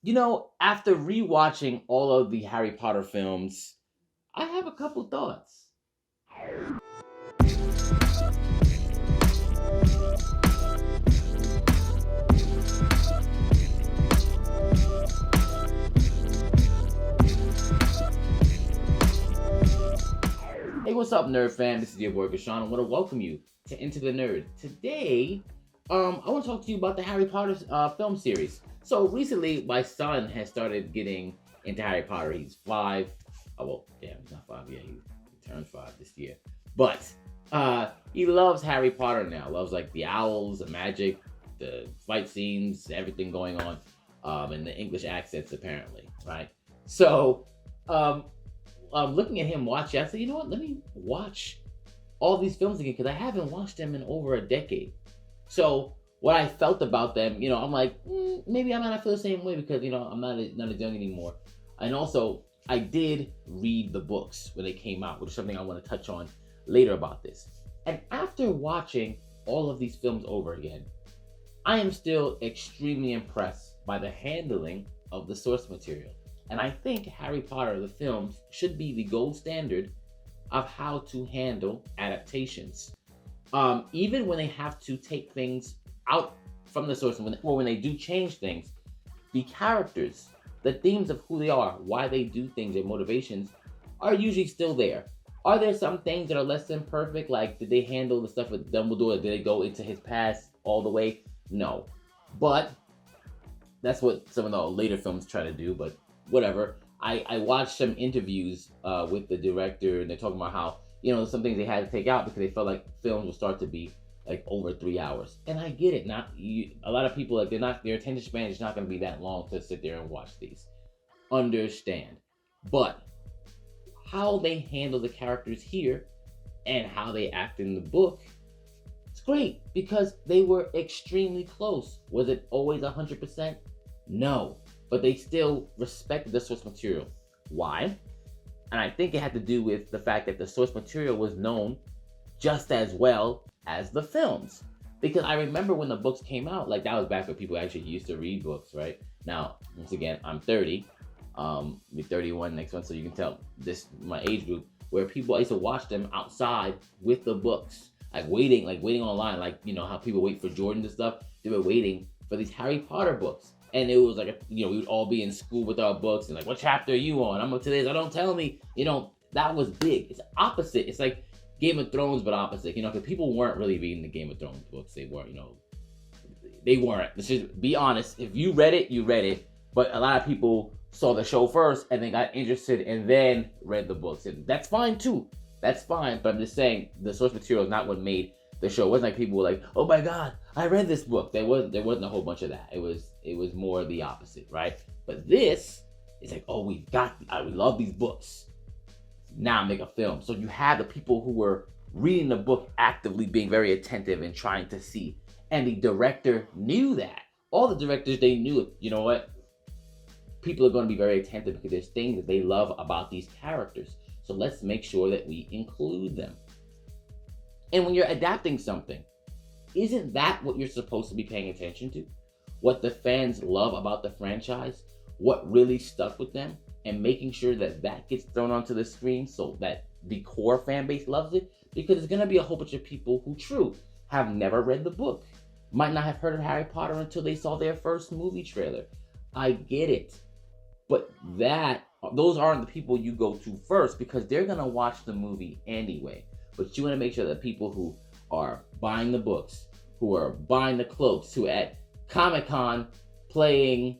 After rewatching all of the Harry Potter films, I have a couple thoughts. Hey, what's up, nerd fam? This is your boy Gashawn. I want to welcome you to Into the Nerd. Today, I want to talk to you about the Harry Potter film series. So recently, my son has started getting into Harry Potter. He's 5. Oh well, damn, he's not 5 yet. He turns 5 this year. But he loves Harry Potter now. Loves like the owls, the magic, the fight scenes, everything going on, and the English accents apparently, right? So, um, looking at him watch it, I said, you know what? Let me watch all these films again because I haven't watched them in over a decade. So what I felt about them, I'm like, maybe I might not feel the same way because I'm not as young anymore. And also, I did read the books when they came out, which is something I want to touch on later about this. And after watching all of these films over again, I am still extremely impressed by the handling of the source material. And I think Harry Potter, the films, should be the gold standard of how to handle adaptations. Even when they have to take things out from the source, or when they do change things, the characters, the themes of who they are, why they do things, their motivations, are usually still there. Are there some things that are less than perfect? Like, did they handle the stuff with Dumbledore? Did they go into his past all the way? No. But that's what some of the later films try to do, but whatever. I watched some interviews with the director, and they're talking about how, some things they had to take out because they felt like films would start to be like over 3 hours. And I get it. A lot of people, like, their attention span is not going to be that long to sit there and watch these. Understand. But how they handle the characters here and how they act in the book, it's great because they were extremely close. Was it always 100%? No, but they still respected the source material. Why? And I think it had to do with the fact that the source material was known just as well as the films. Because I remember when the books came out, like that was back when people actually used to read books, right? Now, once again, I'm 30. I'll be 31 next month, so you can tell this my age group where people I used to watch them outside with the books, like waiting online, like how people wait for Jordan and stuff. They were waiting for these Harry Potter books. And it was like, we would all be in school with our books and like, what chapter are you on? I'm up to this. I don't tell me. That was big. It's opposite. It's like Game of Thrones, but opposite. Because people weren't really reading the Game of Thrones books. They weren't, they weren't. Let's just be honest. If you read it, you read it. But a lot of people saw the show first and then got interested and then read the books. And that's fine too. That's fine. But I'm just saying the source material is not what made the show. It wasn't like people were like, oh my God, I read this book. There wasn't a whole bunch of that. It was more the opposite, right? But this is like, oh, we love these books. Now make a film. So you have the people who were reading the book actively being very attentive and trying to see. And the director knew that. All the directors, they knew it. You know what? People are going to be very attentive because there's things that they love about these characters. So let's make sure that we include them. And when you're adapting something, isn't that what you're supposed to be paying attention to? What the fans love about the franchise? What really stuck with them? And making sure that that gets thrown onto the screen so that the core fan base loves it? Because there's going to be a whole bunch of people who have never read the book. Might not have heard of Harry Potter until they saw their first movie trailer. I get it. But those aren't the people you go to first because they're going to watch the movie anyway. But you want to make sure that people who are buying the books, who are buying the cloaks, who are at Comic-Con playing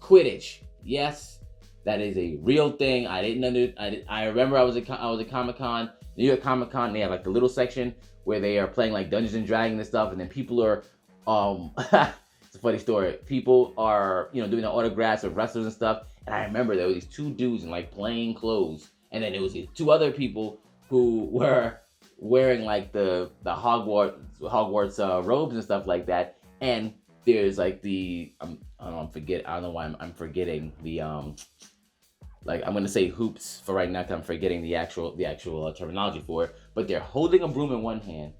Quidditch. Yes, that is a real thing. I remember I was at Comic-Con, New York Comic-Con. They have like the little section where they are playing like Dungeons and Dragons and stuff, and then people are it's a funny story. People are doing the autographs of wrestlers and stuff. And I remember there were these two dudes in like plain clothes, and then there was these two other people who were wearing like the Hogwarts robes and stuff like that. And there's like I don't know why I'm forgetting the like I'm gonna say hoops for right now because I'm forgetting the actual terminology for it. But they're holding a broom in one hand,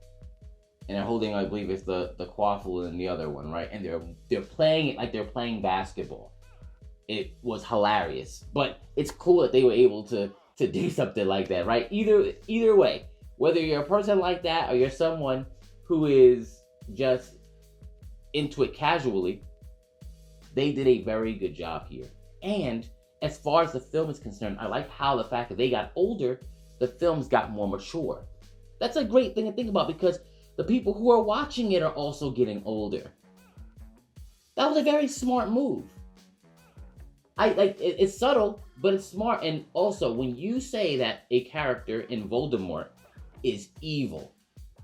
and they're holding, I believe it's the quaffle in the other one, right? And they're playing it like they're playing basketball. it was hilarious. But it's cool that they were able to do something like that, right? Either way, whether you're a person like that or you're someone who is just into it casually, they did a very good job here. And as far as the film is concerned, I like how the fact that they got older, the films got more mature. That's a great thing to think about because the people who are watching it are also getting older. That was a very smart move. It's subtle, but it's smart. And also, when you say that a character in Voldemort is evil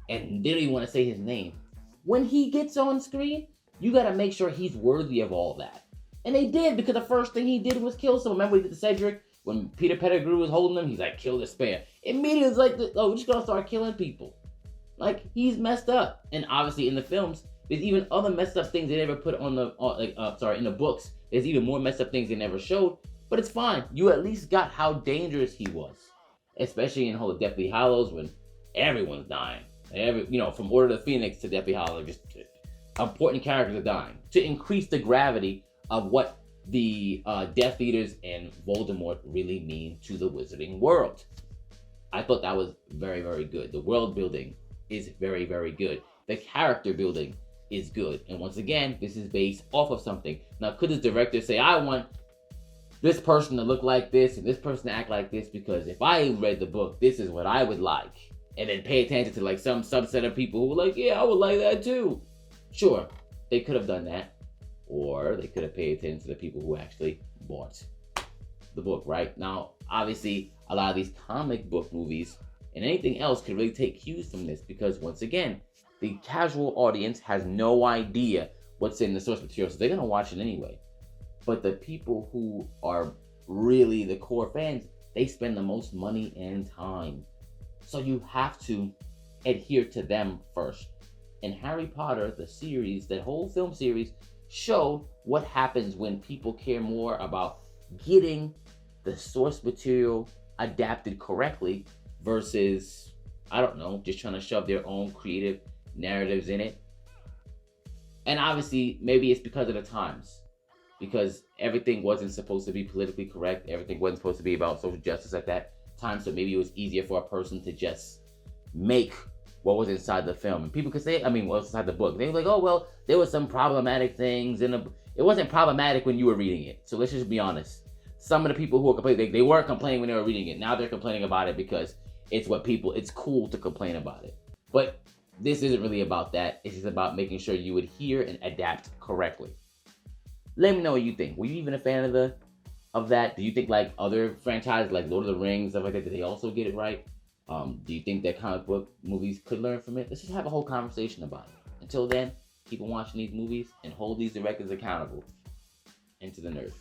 and didn't even want to say his name, when he gets on screen, you got to make sure he's worthy of all that. And they did, because the first thing he did was kill someone. Remember, he did the Cedric when Peter Pettigrew was holding him. He's like, "Kill the Spare." Immediately, it's like, "Oh, we're just gonna start killing people." Like, he's messed up. And obviously, in the films, there's even other messed up things they never put on the in the books. There's even more messed up things they never showed. But it's fine. You at least got how dangerous he was, especially in whole Deathly Hallows when everyone's dying. From Order of the Phoenix to Deathly Hallows, just important characters are dying to increase the gravity of what the Death Eaters and Voldemort really mean to the Wizarding world. I thought that was very, very good. The world building is very, very good. The character building is good. And once again, this is based off of something. Now, could this director say, "I want this person to look like this and this person to act like this, because if I read the book, this is what I would like," and then pay attention to like some subset of people who were like, "Yeah, I would like that too"? Sure, they could have done that. Or they could have paid attention to the people who actually bought the book, right? Now, obviously, a lot of these comic book movies and anything else could really take cues from this, because once again, the casual audience has no idea what's in the source material, so they're going to watch it anyway. But the people who are really the core fans, they spend the most money and time. So you have to adhere to them first. And Harry Potter, the series, that whole film series, show what happens when people care more about getting the source material adapted correctly versus, I don't know, just trying to shove their own creative narratives in it. And obviously, maybe it's because of the times, because everything wasn't supposed to be politically correct. Everything wasn't supposed to be about social justice at that time. So maybe it was easier for a person to just make what was inside the film. And people could say, what was inside the book. They were like, "Oh, well, there were some problematic things in the." It wasn't problematic when you were reading it. So let's just be honest. Some of the people who were complaining, they weren't complaining when they were reading it. Now they're complaining about it because it's cool to complain about it. But this isn't really about that. It's just about making sure you adhere and adapt correctly. Let me know what you think. Were you even a fan of that? Do you think like other franchises like Lord of the Rings, stuff like that, did they also get it right? Do you think that comic book movies could learn from it? Let's just have a whole conversation about it. Until then, keep on watching these movies and hold these directors accountable. Into the Nerd.